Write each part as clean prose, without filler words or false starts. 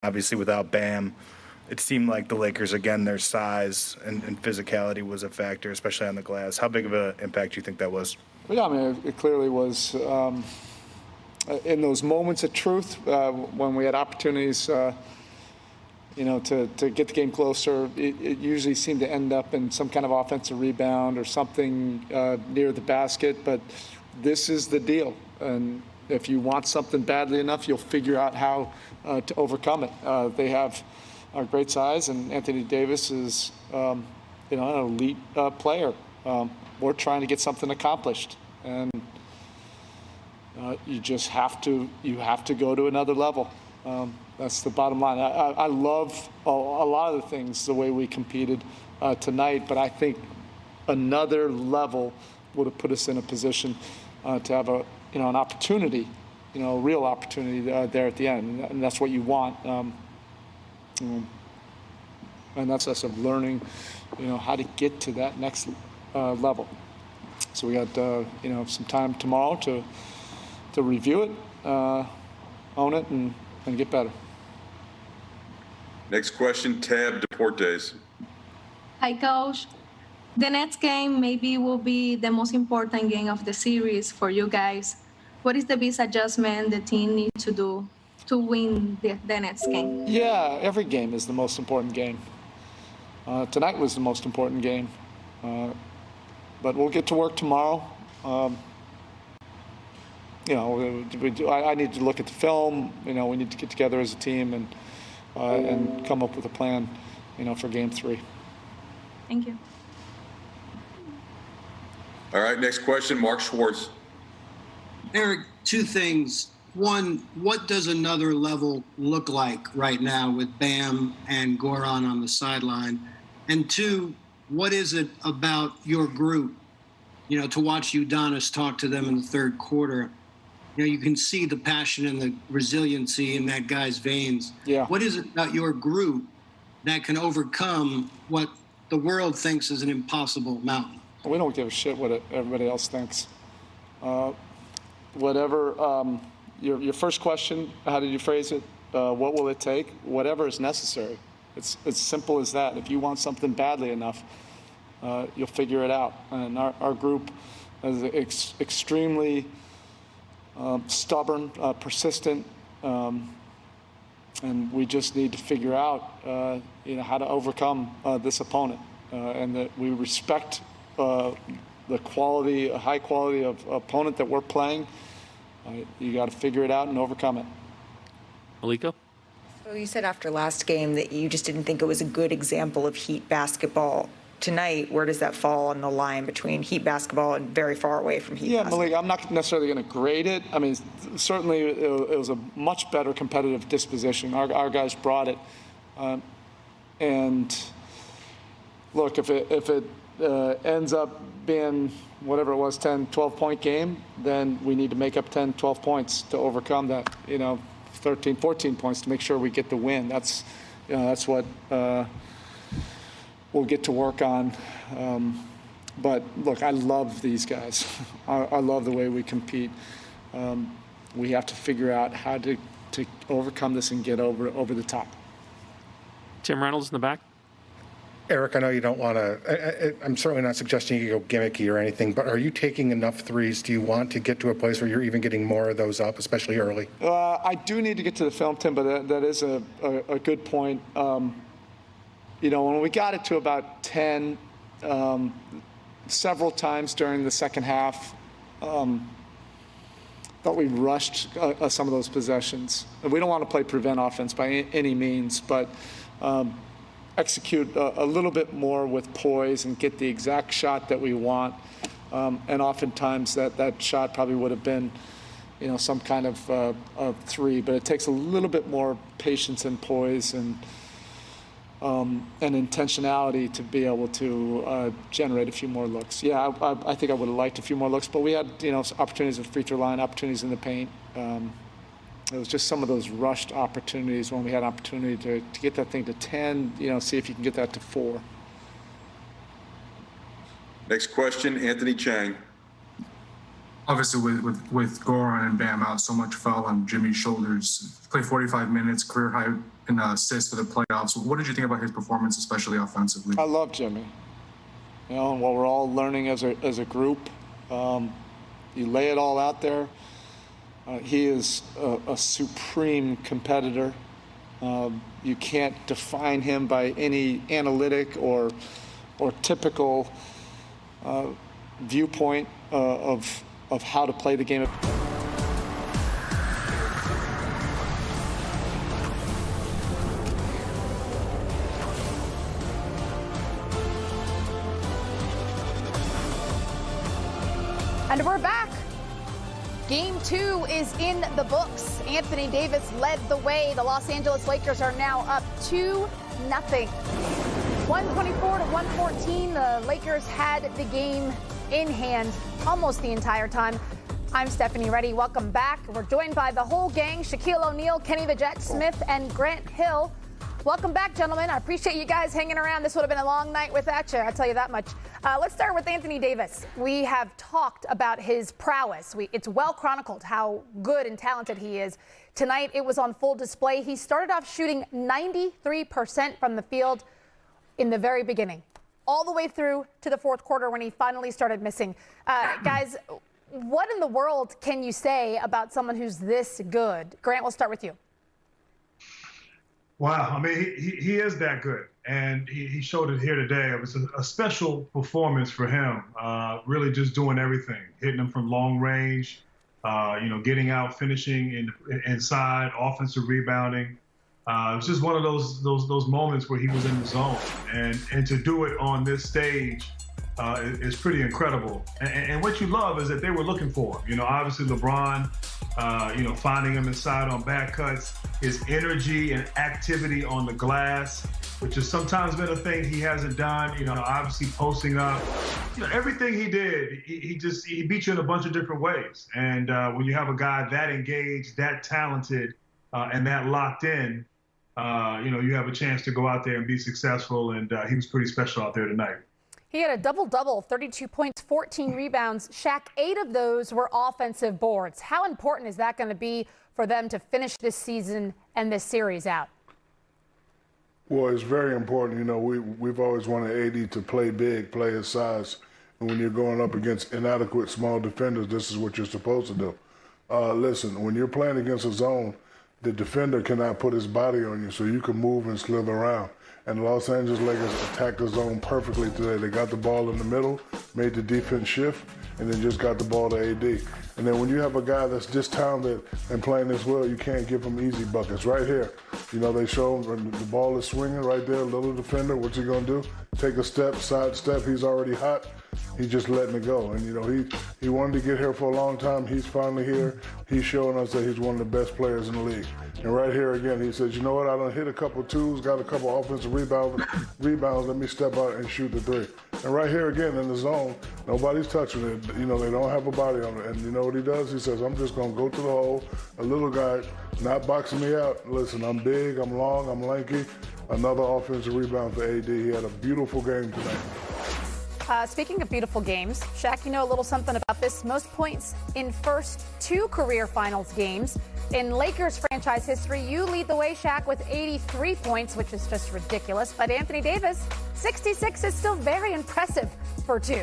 Obviously, without Bam, it seemed like the Lakers, again, their size and physicality was a factor, especially on the glass. How big of an impact do you think that was? Well, yeah, I mean, it clearly was. In those moments of truth, when we had opportunities, to get the game closer, it usually seemed to end up in some kind of offensive rebound or something near the basket. But this is the deal. And if you want something badly enough, you'll figure out how to overcome it. They have a great size, and Anthony Davis is, an elite player. We're trying to get something accomplished, and you have to go to another level. That's the bottom line. I love a lot of the things, the way we competed tonight, but I think another level would have put us in a position to have an opportunity, a real opportunity there at the end, and that's what you want. And that's us of learning, how to get to that next level. So we got, some time tomorrow to review it, own it, and get better. Next question, Tab Deportes. Hi, Coach. The next game maybe will be the most important game of the series for you guys. What is the biggest adjustment the team needs to do to win the next game? Yeah, every game is the most important game. Tonight was the most important game. But we'll get to work tomorrow. I need to look at the film. We need to get together as a team and come up with a plan, for Game 3. Thank you. All right, next question, Mark Schwartz. Erik, two things. One, what does another level look like right now with Bam and Goran on the sideline? And two, what is it about your group, to watch Udonis talk to them in the third quarter? You can see the passion and the resiliency in that guy's veins. Yeah. What is it about your group that can overcome what the world thinks is an impossible mountain? We don't give a shit what everybody else thinks. Whatever, your first question, how did you phrase it? What will it take? Whatever is necessary. It's as simple as that. If you want something badly enough, you'll figure it out. And our group is extremely stubborn, persistent, and we just need to figure out, how to overcome this opponent, and that we respect the quality, high quality of opponent that we're playing. You got to figure it out and overcome it. Malika? So you said after last game that you just didn't think it was a good example of Heat basketball. Tonight, where does that fall on the line between Heat basketball and very far away from Heat basketball? Malika, I'm not necessarily going to grade it. I mean, certainly it was a much better competitive disposition. Our guys brought it. And look, if it ends up being whatever it was, 10, 12-point game, then we need to make up 10, 12 points to overcome that, 13, 14 points to make sure we get the win. That's what we'll get to work on. But look, I love these guys. I love the way we compete. We have to figure out how to overcome this and get over the top. Tim Reynolds in the back. Erik, I know you don't want to, I'm certainly not suggesting you go gimmicky or anything, but are you taking enough threes? Do you want to get to a place where you're even getting more of those up, especially early? I do need to get to the film, Tim, but that is a good point. When we got it to about 10, several times during the second half, thought we rushed some of those possessions. And we don't want to play prevent offense by any means, but execute a little bit more with poise and get the exact shot that we want. And oftentimes that shot probably would have been, some kind of three, but it takes a little bit more patience and poise and intentionality to be able to generate a few more looks. Yeah, I think I would have liked a few more looks, but we had, opportunities at the free throw line, opportunities in the paint. It was just some of those rushed opportunities when we had opportunity to get that thing to 10, see if you can get that to 4. Next question, Anthony Chang. obviously with Goran and Bam out, so much fell on Jimmy's shoulders. Played 45 minutes, career high in assists for the playoffs. What did you think about his performance, especially offensively? I love Jimmy. You know, while we're all learning as a group, you lay it all out there. He is a supreme competitor. You can't define him by any analytic or typical viewpoint of how to play the game. And we're back. Game 2 is in the books. Anthony Davis led the way. The Los Angeles Lakers are now up 2-0. 124-114. The Lakers had the game in hand almost the entire time. I'm Stephanie Reddy. Welcome back. We're joined by the whole gang: Shaquille O'Neal, Kenny the Jet Smith, and Grant Hill. Welcome back, gentlemen. I appreciate you guys hanging around. This would have been a long night without you, I'll tell you that much. Let's start with Anthony Davis. We have talked about his prowess. It's well chronicled how good and talented he is. Tonight, it was on full display. He started off shooting 93% from the field in the very beginning, all the way through to the fourth quarter when he finally started missing. Guys, what in the world can you say about someone who's this good? Grant, we'll start with you. Wow, I mean, he is that good, and he showed it here today. It was a special performance for him, really just doing everything, hitting them from long range, getting out, finishing inside, offensive rebounding. It was just one of those moments where he was in the zone, and to do it on this stage is pretty incredible. And what you love is that they were looking for him. Obviously LeBron, finding him inside on back cuts, his energy and activity on the glass, which has sometimes been a thing he hasn't done. Obviously posting up, everything he did, he beat you in a bunch of different ways. And when you have a guy that engaged, that talented, and that locked in, you have a chance to go out there and be successful. And he was pretty special out there tonight. He had a double-double, 32 points, 14 rebounds. Shaq, 8 of those were offensive boards. How important is that going to be for them to finish this season and this series out? Well, it's very important. We've always wanted AD to play big, play his size. And when you're going up against inadequate small defenders, this is what you're supposed to do. Listen, when you're playing against a zone, the defender cannot put his body on you, so you can move and slither around. And the Los Angeles Lakers attacked the zone perfectly today. They got the ball in the middle, made the defense shift, and then just got the ball to AD. And then when you have a guy that's this talented and playing this well, you can't give him easy buckets. Right here, they show him when the ball is swinging right there, little defender, what's he going to do? Take a step, side step, he's already hot. He's just letting it go. And, he wanted to get here for a long time. He's finally here. He's showing us that he's one of the best players in the league. And right here again, he says, you know what? I done hit a couple twos, got a couple offensive rebounds. Let me step out and shoot the three. And right here again in the zone, nobody's touching it. They don't have a body on it. And you know what he does? He says, I'm just going to go to the hole. A little guy not boxing me out. Listen, I'm big, I'm long, I'm lanky. Another offensive rebound for AD. He had a beautiful game tonight. Speaking of beautiful games, Shaq, a little something about this. Most points in first 2 career finals games. In Lakers franchise history, you lead the way, Shaq, with 83 points, which is just ridiculous. But Anthony Davis, 66 is still very impressive for 2.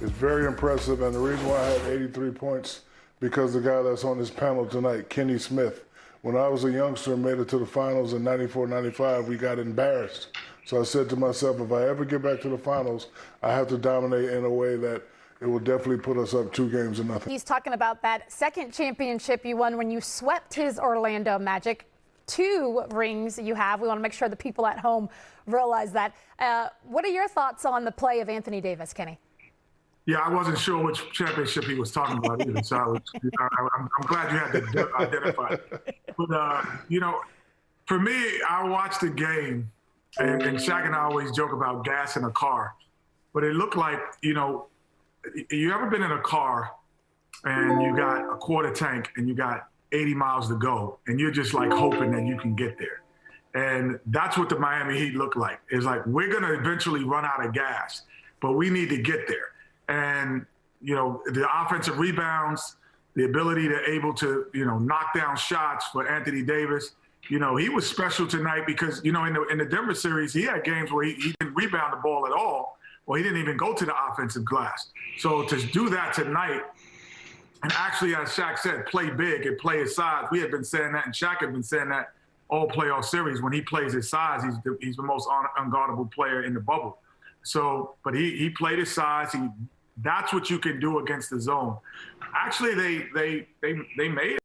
It's very impressive, and the reason why I have 83 points, because the guy that's on this panel tonight, Kenny Smith, when I was a youngster and made it to the finals in 94, 95, we got embarrassed. So I said to myself, if I ever get back to the finals, I have to dominate in a way that it will definitely put us up 2-0. He's talking about that second championship you won when you swept his Orlando Magic. 2 rings you have. We want to make sure the people at home realize that. What are your thoughts on the play of Anthony Davis, Kenny? Yeah, I wasn't sure which championship he was talking about either, so I'm glad you had to identify. But, for me, I watched the game, and Shaq and I always joke about gas in a car, but it looked like, you ever been in a car and you got a quarter tank and you got 80 miles to go and you're just like hoping that you can get there? And that's what the Miami Heat looked like. It's like, we're going to eventually run out of gas, but we need to get there. And the offensive rebounds, the ability to able to, knock down shots for Anthony Davis. He was special tonight because, in the Denver series, he had games where he didn't rebound the ball at all, or he didn't even go to the offensive glass. So to do that tonight, and actually, as Shaq said, play big and play his size. We had been saying that, and Shaq had been saying that all playoff series. When he plays his size, he's the most unguardable player in the bubble. So, but he played his size. That's what you can do against the zone. Actually, they made